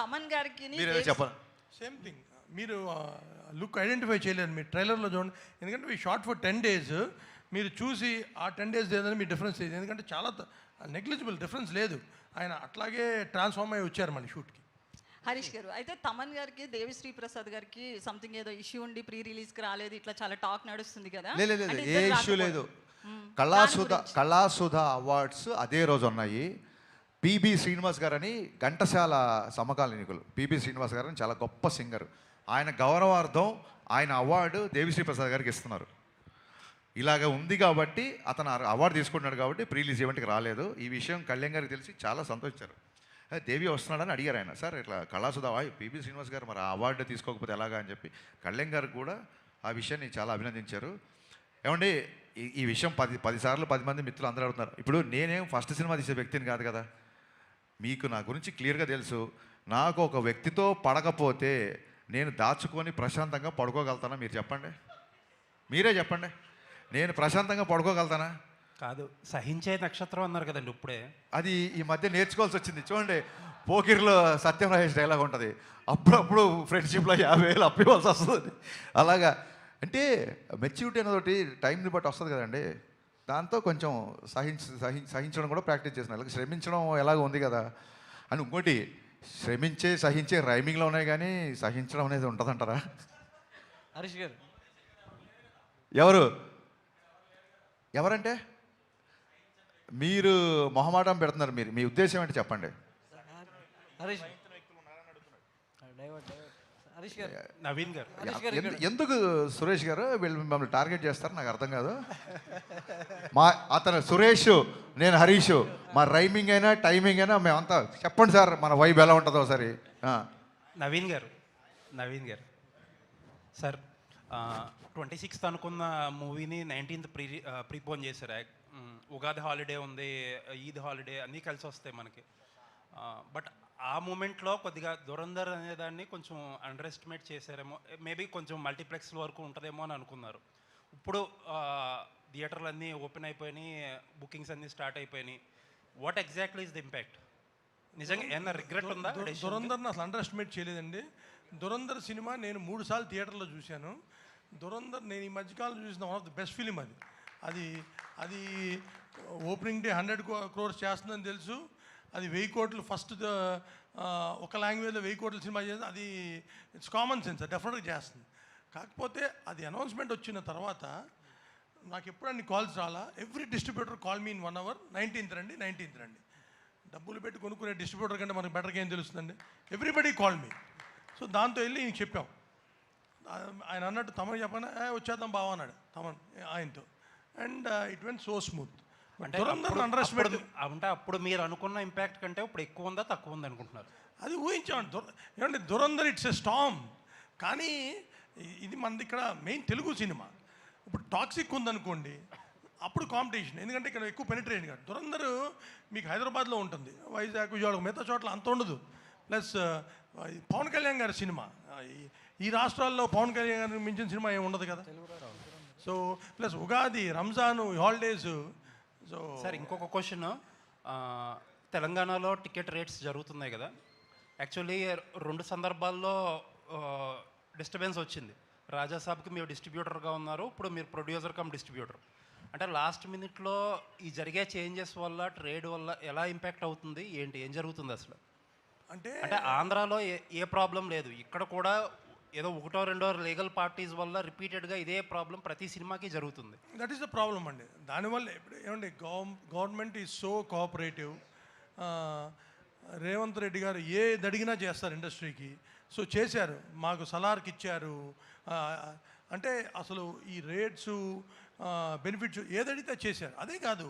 తమన్ గారికి చెప్పాలి same thing. మీరు లుక్ ఐడెంటిఫై చేయలేరు మీరు ట్రైలర్లో చూడండి. ఎందుకంటే ఈ షార్ట్ ఫర్ 10 days మీరు చూసి ఆ 10 days ఏదైనా మీ డిఫరెన్స్ లేదు. ఎందుకంటే చాలా నెగ్లిజిబుల్ డిఫరెన్స్ లేదు. ఆయన అట్లాగే ట్రాన్స్ఫార్మ్ అయ్యి వచ్చారు మళ్ళీ షూట్కి. హరీష్ గారు, అయితే తమన్ గారికి దేవిశ్రీ ప్రసాద్ గారికి సంథింగ్ ఏదో ఇష్యూ ఉండి ప్రీ రిలీజ్కి రాలేదు, ఇట్లా చాలా టాక్ నడుస్తుంది కదా. లేదు ఏ ఇష్యూ లేదు. కళాసుధ అవార్డ్స్ అదే రోజు ఉన్నాయి. పిబి శ్రీనివాస్ గారని ఘంటసాల సమకాలీనికులు. పిబి శ్రీనివాస్ గారని చాలా గొప్ప సింగర్. ఆయన గౌరవార్థం ఆయన అవార్డు దేవిశ్రీ ప్రసాద్ గారికి ఇస్తున్నారు. ఇలాగ ఉంది కాబట్టి అతను అవార్డు తీసుకుంటున్నాడు కాబట్టి ప్రీ రిలీజ్ ఈవెంట్కి రాలేదు. ఈ విషయం కళ్యాణ్ గారికి తెలిసి చాలా సంతోషించారు. దేవి వస్తున్నాడని అడిగారు ఆయన. సార్ ఇట్లా కళాసుధ పిబి శ్రీనివాస్ గారు మరి ఆ అవార్డు తీసుకోకపోతే ఎలాగా అని చెప్పి కళ్యాణ్ గారు కూడా ఆ విషయాన్ని చాలా అభినందించారు. ఏమండి ఈ విషయం 10 సార్లు 10 మంది మిత్రులు అందరూ అడుగుతున్నారు. ఇప్పుడు నేనేం ఫస్ట్ సినిమా తీసే వ్యక్తిని కాదు కదా. మీకు నా గురించి క్లియర్గా తెలుసు. నాకు ఒక వ్యక్తితో పడకపోతే నేను దాచుకొని ప్రశాంతంగా పడుకోగలుగుతానా? మీరు చెప్పండి, మీరే చెప్పండి. నేను ప్రశాంతంగా పడుకోగలుగుతానా? కాదు, సహించే నక్షత్రం అన్నారు కదండి ఇప్పుడే. అది ఈ మధ్య నేర్చుకోవాల్సి వచ్చింది. చూడండి, పోకిర్లో సత్యం రాజేష్ డైలాగ్ ఉంటుంది, అప్పుడప్పుడు ఫ్రెండ్షిప్లో 50,000 అప్పు ఇవ్వాల్సి వస్తుంది. అలాగా అంటే మెచ్యూరిటీ అనేది టైంని బట్టి వస్తుంది కదండి. దాంతో కొంచెం సహించడం కూడా ప్రాక్టీస్ చేస్తున్నాను. అలాగే శ్రమించడం ఎలాగో ఉంది కదా అని. ఇంకోటి సహించే రైమింగ్లో ఉన్నాయి కానీ సహించడం అనేది ఉంటుందంటారా? హరీష్ గారు ఎవరంటే మీరు మొహమాటం పెడుతున్నారు. మీ ఉద్దేశం ఏంటి చెప్పండి. నవీన్ గారు ఎందుకు సురేష్ గారు వీళ్ళు మిమ్మల్ని టార్గెట్ చేస్తారు నాకు అర్థం కాదు. అతను సురేష్, నేను హరీష్, మా రైమింగ్ అయినా టైమింగ్ అయినా మేమంతా చెప్పండి సార్ మన వైబ్ ఎలా ఉంటుందో ఒకసారి. నవీన్ గారు సార్ 26th అనుకున్న మూవీని 19th ప్రీపోన్ చేశారు. ఉగాది హాలిడే ఉంది, ఈద్ హాలిడే అన్నీ కలిసి వస్తాయి మనకి. బట్ ఆ మూమెంట్లో కొద్దిగా దురంధర్ అనేదాన్ని కొంచెం అండర్ ఎస్టిమేట్ చేశారేమో. మేబీ కొంచెం మల్టీప్లెక్స్ వరకు ఉంటుందేమో అని అనుకున్నారు. ఇప్పుడు థియేటర్లు అన్నీ ఓపెన్ అయిపోయినాయి, బుకింగ్స్ అన్నీ స్టార్ట్ అయిపోయినాయి. What exactly is the impact? నిజంగా ఏమన్నా రిగ్రెట్ ఉందా? దురంధర్ని అసలు అండర్ ఎస్టిమేట్ చేయలేదండి. దురంధర్ సినిమా నేను 3 సార్లు థియేటర్లో చూశాను. దురంధర్ నేను ఈ మధ్యకాలంలో చూసిన one of the best film. అది ఓపెనింగ్ డే 100 crores చేస్తుందని తెలుసు. అది 1000 కోట్లు ఫస్ట్ ఒక లాంగ్వేజ్లో 1000 కోట్ల సినిమా చేస్తుంది. అది ఇట్స్ కామన్ సెన్స్, డెఫినెట్గా చేస్తుంది. కాకపోతే అది అనౌన్స్మెంట్ వచ్చిన తర్వాత నాకు ఎప్పుడు అన్ని కాల్స్ రాలా. Every distributor call me in 1 hour, 19th రండి. డబ్బులు పెట్టి కొనుక్కునే డిస్ట్రిబ్యూటర్ కంటే మనకు బెటర్గా ఏం తెలుస్తుందండి. Everybody call me. సో దాంతో వెళ్ళి ఇంక చెప్పాం. ఆయన అన్నట్టు తమన్ చెప్పాను, వచ్చేద్దాం బావ అన్నాడు తమన్ ఆయనతో. And it went so smooth. అంటే అప్పుడు మీరు అనుకున్న ఇంపాక్ట్ కంటే ఇప్పుడు ఎక్కువ ఉందా తక్కువ ఉంది అనుకుంటున్నారు? అది ఊహించామండి. ఏమంటే దురంధర్ ఇట్స్ ఎ స్టామ్. కానీ ఇది మనది ఇక్కడ మెయిన్ తెలుగు సినిమా. ఇప్పుడు టాక్సిక్ ఉందనుకోండి, అప్పుడు కాంపిటీషన్. ఎందుకంటే ఇక్కడ ఎక్కువ పెనిట్రేషన్ కాదు. దురంధర్ మీకు హైదరాబాద్లో ఉంటుంది, వైజాగ్, విజయవాడ, మిగతా చోట్ల అంత ఉండదు. ప్లస్ పవన్ కళ్యాణ్ గారి సినిమా. ఈ రాష్ట్రాల్లో పవన్ కళ్యాణ్ గారిని మించిన సినిమా ఏమి ఉండదు కదా. So plus Ugadi, Ramzan, holidays. So sir ఇంకొక క్వశ్చన్, తెలంగాణలో టికెట్ రేట్స్ జరుగుతున్నాయి కదా. యాక్చువల్లీ 2 సందర్భాల్లో డిస్టర్బెన్స్ వచ్చింది. రాజాసాబ్కి మీరు డిస్ట్రిబ్యూటర్గా ఉన్నారు, ఇప్పుడు మీరు ప్రొడ్యూసర్ కమ్ డిస్ట్రిబ్యూటర్. అంటే లాస్ట్ మినిట్లో ఈ జరిగే చేంజెస్ వల్ల, ట్రేడ్ వల్ల ఎలా ఇంపాక్ట్ అవుతుంది, ఏం జరుగుతుంది అసలు? అంటే ఆంధ్రాలో ఏ ప్రాబ్లం లేదు, ఇక్కడ కూడా ఏదో 1-2 లీగల్ పార్టీస్ వల్ల రిపీటెడ్గా ఇదే ప్రాబ్లం ప్రతి సినిమాకి జరుగుతుంది. దట్ ఈస్ ద ప్రాబ్లం అండి. దానివల్ల ఇప్పుడు ఏమండి, government is so cooperative. Revanth Reddy గారు ఏది అడిగినా చేస్తారు ఇండస్ట్రీకి. సో చేశారు, మాకు సలార్కి ఇచ్చారు. అంటే అసలు ఈ రేట్స్, బెనిఫిట్స్ ఏదడిగితే చేశారు. అదే కాదు,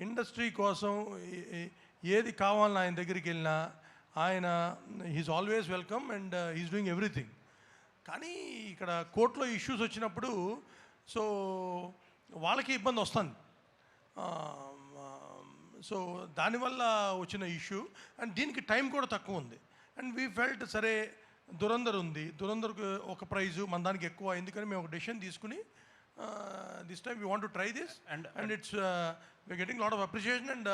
ఇండస్ట్రీ కోసం ఏది కావాలని ఆయన దగ్గరికి వెళ్ళినా ఆయన he's always welcome and he's doing everything. కానీ ఇక్కడ కోర్టులో ఇష్యూస్ వచ్చినప్పుడు సో వాళ్ళకి ఇబ్బంది వస్తుంది. సో దానివల్ల వచ్చిన ఇష్యూ. అండ్ దీనికి టైం కూడా తక్కువ ఉంది. అండ్ వీ ఫెల్ట్ సరే దురంధర్ ఉంది, దురంధర్కి ఒక ప్రైజు మన దానికి ఎక్కువ, ఎందుకని మేము ఒక డెసిషన్ తీసుకుని this time we want to try this. And it's we getting lot of appreciation and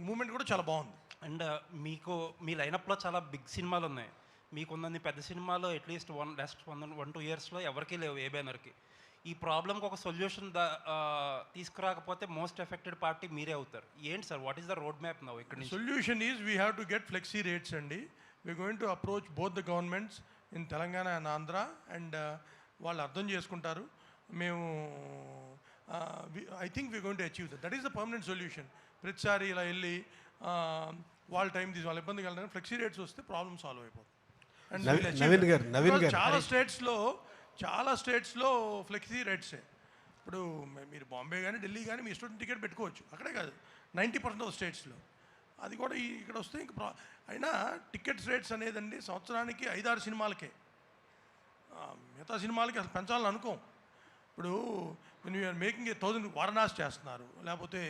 moment కూడా చాలా బాగుంది. అండ్ మీకు మీ లైనప్లో చాలా బిగ్ సినిమాలు ఉన్నాయి. మీకున్నన్ని పెద్ద సినిమాలు అట్లీస్ట్ లాస్ట్ 1-2 ఇయర్స్లో ఎవరికీ లేవు ఏ బ్యానర్కి. ఈ ప్రాబ్లంకి ఒక సొల్యూషన్ తీసుకురాకపోతే మోస్ట్ ఎఫెక్టెడ్ పార్టీ మీరే అవుతారు. ఏంటి sir, what is the road map now ఇక్కడ నుంచి? Solution is we have to get flexi rates అండి. We're going to approach both the governments in Telangana and Andhra, and వాళ్ళు అర్థం చేసుకుంటారు. మేము I think we going to achieve that is the permanent solution. ప్రతిసారి ఇలా వెళ్ళి వాళ్ళ టైం తీసి వాళ్ళ ఇబ్బంది కలగడానికి ఫ్లెక్సీ రేట్స్ వస్తే ప్రాబ్లమ్ సాల్వ్ అయిపోతుంది. అండ్ నవీన్ గారు చాలా స్టేట్స్లో ఫ్లెక్సీ రేట్సే. ఇప్పుడు మీరు బాంబే కానీ ఢిల్లీ కానీ మీ స్టూడెంట్ టికెట్ పెట్టుకోవచ్చు, అక్కడే కాదు 90% ఆఫ్ స్టేట్స్లో. అది కూడా ఇక్కడ వస్తే ఇంక అయినా టికెట్స్ రేట్స్ అనేదండి సంవత్సరానికి 5-6 సినిమాలకే. మిగతా సినిమాలకి అసలు పెంచాలని అనుకోం. ఇప్పుడు యూఆర్ మేకింగ్ 1000 వారణాసి చేస్తున్నారు, లేకపోతే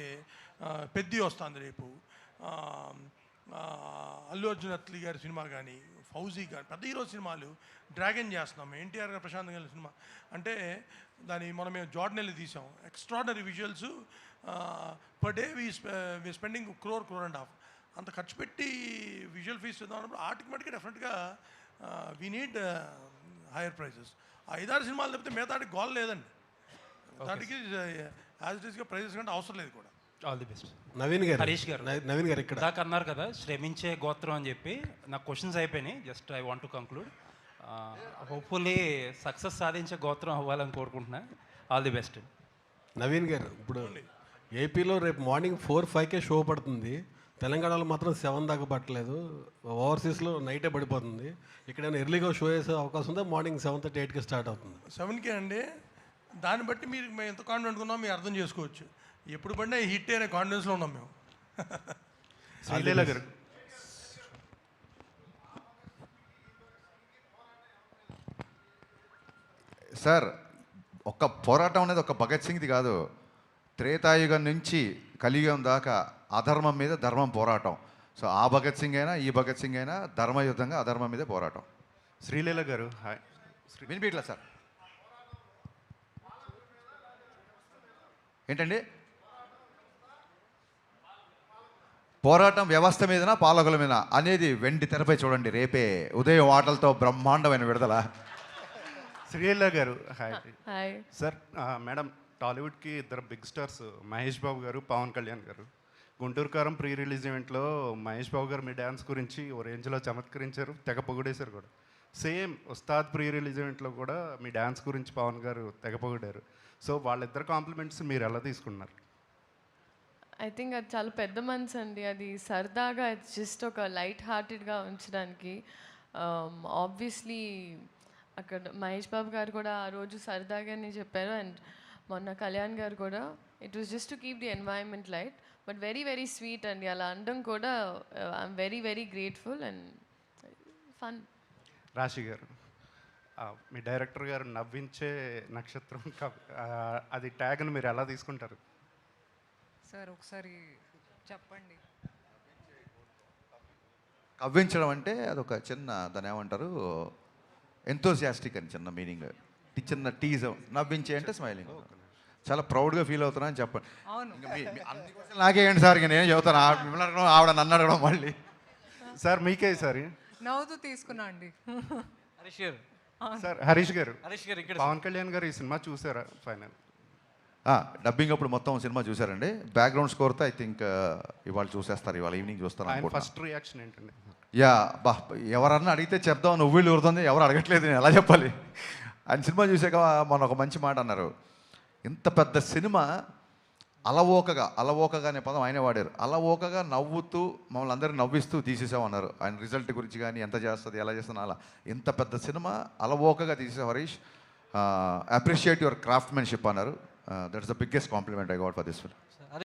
పెద్ది వస్తుంది రేపు, అల్లు అర్జున్ అత్లీ గారి సినిమా కానీ, ఫౌజీ కానీ, పెద్ద హీరో సినిమాలు డ్రాగన్ చేస్తున్నాం. ఎన్టీఆర్ గారు ప్రశాంత్ గారి సినిమా అంటే మనం మేము జార్డన్ వెళ్ళి తీసాం. Extraordinary visuals, per day we spending crore and half. అంత ఖర్చు పెట్టి విజువల్ ఫీస్ చేద్దాం అన్నప్పుడు ఆటోమేటిక్గా డెఫినెట్గా వీ నీడ్ హైయర్ ప్రైజెస్. 5-6 సినిమాలు తప్పితే మిగతాటికి గోల్ లేదండి. దానికి యాజ్ ఇట్ ఈస్గా ప్రైజెస్ కంటే అవసరం లేదు కూడా. All the best. హరీష్ గారు ఇక్కడ దాకా అన్నారు కదా శ్రమించే గోత్రం అని చెప్పి. నా క్వశ్చన్స్ అయిపోయినాయి, just I want to conclude. Hopefully success సాధించే గోత్రం అవ్వాలని కోరుకుంటున్నా. All the best. నవీన్ గారు, ఇప్పుడు ఏపీలో రేపు మార్నింగ్ 4-5కే షో పడుతుంది, తెలంగాణలో మాత్రం 7 దాకా పట్టలేదు, ఓవర్సీస్లో నైటే పడిపోతుంది. ఇక్కడైనా ఎర్లీగా షో వేసే అవకాశం ఉందా? మార్నింగ్ 7:30-8కి స్టార్ట్ అవుతుంది. 7కే అండి. దాన్ని బట్టి మేము ఎంత కాన్ఫిడెంట్ ఉన్నామో మీరు అర్థం చేసుకోవచ్చు. ఎప్పుడు పడినా హిట్ అనే కాన్ఫిడెన్స్లో ఉన్నాం మేము. శ్రీలీల గారు. సార్, ఒక్క పోరాటం అనేది ఒక భగత్ సింగ్ది కాదు. త్రేతాయుగం నుంచి కలియుగం దాకా అధర్మం మీద ధర్మం పోరాటం. సో ఆ భగత్ సింగ్ అయినా ఈ భగత్ సింగ్ అయినా ధర్మయుద్ధంగా అధర్మం మీదే పోరాటం. శ్రీలీల గారు హాయ్. వినిపించట్లా సార్? ఏంటండి? పోరాటం వ్యవస్థ మీదనా పాలకుల మీద అనేది వెండి తెరపై చూడండి రేపే ఉదయం ఆటలతో బ్రహ్మాండమైన విడుదల. శ్రీలీల గారు హాయ్. హాయ్ సార్, మేడం, టాలీవుడ్కి 2 బిగ్ స్టార్స్ మహేష్ బాబు గారు, పవన్ కళ్యాణ్ గారు. గుంటూరు కారం ప్రీ రిలీజ్ ఈవెంట్లో మహేష్ బాబు గారు మీ డ్యాన్స్ గురించి ఓ రేంజ్లో చమత్కరించారు, తెగ పొగిడేశారు కూడా. సేమ్ ఉస్తాద్ ప్రీ రిలీజ్ ఈవెంట్లో కూడా మీ డ్యాన్స్ గురించి పవన్ గారు తెగ పొగిడారు. సో వాళ్ళిద్దరు కాంప్లిమెంట్స్ మీరు ఎలా తీసుకున్నారు? ఐ థింక్ అది చాలా పెద్ద మనసు అండి. అది సరదాగా జస్ట్ ఒక లైట్ హార్టెడ్గా ఉంచడానికి. ఆబ్వియస్లీ అక్కడ మహేష్ బాబు గారు కూడా ఆ రోజు సరదాగానే చెప్పారు, అండ్ మొన్న కళ్యాణ్ గారు కూడా. It was just to keep the environment light, but very very sweet అండి. అలా అనడం కూడా I'm very very grateful and fun. రాశి గారు, మీ డైరెక్టర్ గారు నవ్వించే నక్షత్రం అది ట్యాగ్ను మీరు ఎలా తీసుకుంటారు? సార్ ఒకసారి చెప్పండి. కవ్వించడం అంటే అదొక చిన్న, దాని ఏమంటారు, ఎంతోసియాస్టిక్ అని చిన్న మీనింగ్, చిన్న టీజం. నవ్వించే అంటే స్మైలింగ్. చాలా ప్రౌడ్గా ఫీల్ అవుతున్నా అని చెప్పండి. అవును. అన్ని క్వశ్చన్లు నాకే ఏంటి సార్? ఇక నేను చెబుతాను, మిమ్మల్ని అడగడం, ఆవిడ నన్ను అడగడం మళ్ళీ. సార్ మీకే సార్. నవ్వుతూ తీసుకున్నా అండి. హరీష్ గారు. సార్ హరీష్ గారు, ఇక్కడ పవన్ కళ్యాణ్ గారు ఈ సినిమా చూసారా ఫైనల్? డబ్బింగ్ అప్పుడు మొత్తం సినిమా చూసారండి. బ్యాక్గ్రౌండ్ స్కోర్తో ఐ థింక్ ఇవాళ చూసేస్తారు, ఇవాళ ఈవినింగ్ చూస్తాను ఆయన అనుకుంటున్నా. ఫస్ట్ రియాక్షన్ ఏంటండి? యా బా, ఎవరన్నా అడిగితే చెప్దాం, నువ్వు ఊరుతుంది, ఎవరు అడగట్లేదు, నేను ఎలా చెప్పాలి? ఆయన సినిమా చూసాక మొన్న ఒక మంచి మాట అన్నారు. ఇంత పెద్ద సినిమా అలవోకగా అనే పదం ఆయనే వాడారు. అలవోకగా నవ్వుతూ మమ్మల్ని అందరినీ నవ్విస్తూ తీసేసామన్నారు. ఆయన రిజల్ట్ గురించి కానీ ఎంత చేస్తుంది, ఎలా చేస్తుంది, అలా. ఇంత పెద్ద సినిమా అలవోకగా తీసేసావు హరీష్. అప్రిషియేట్ యువర్ క్రాఫ్ట్మెన్షిప్ అన్నారు. That's the biggest compliment I got for this film.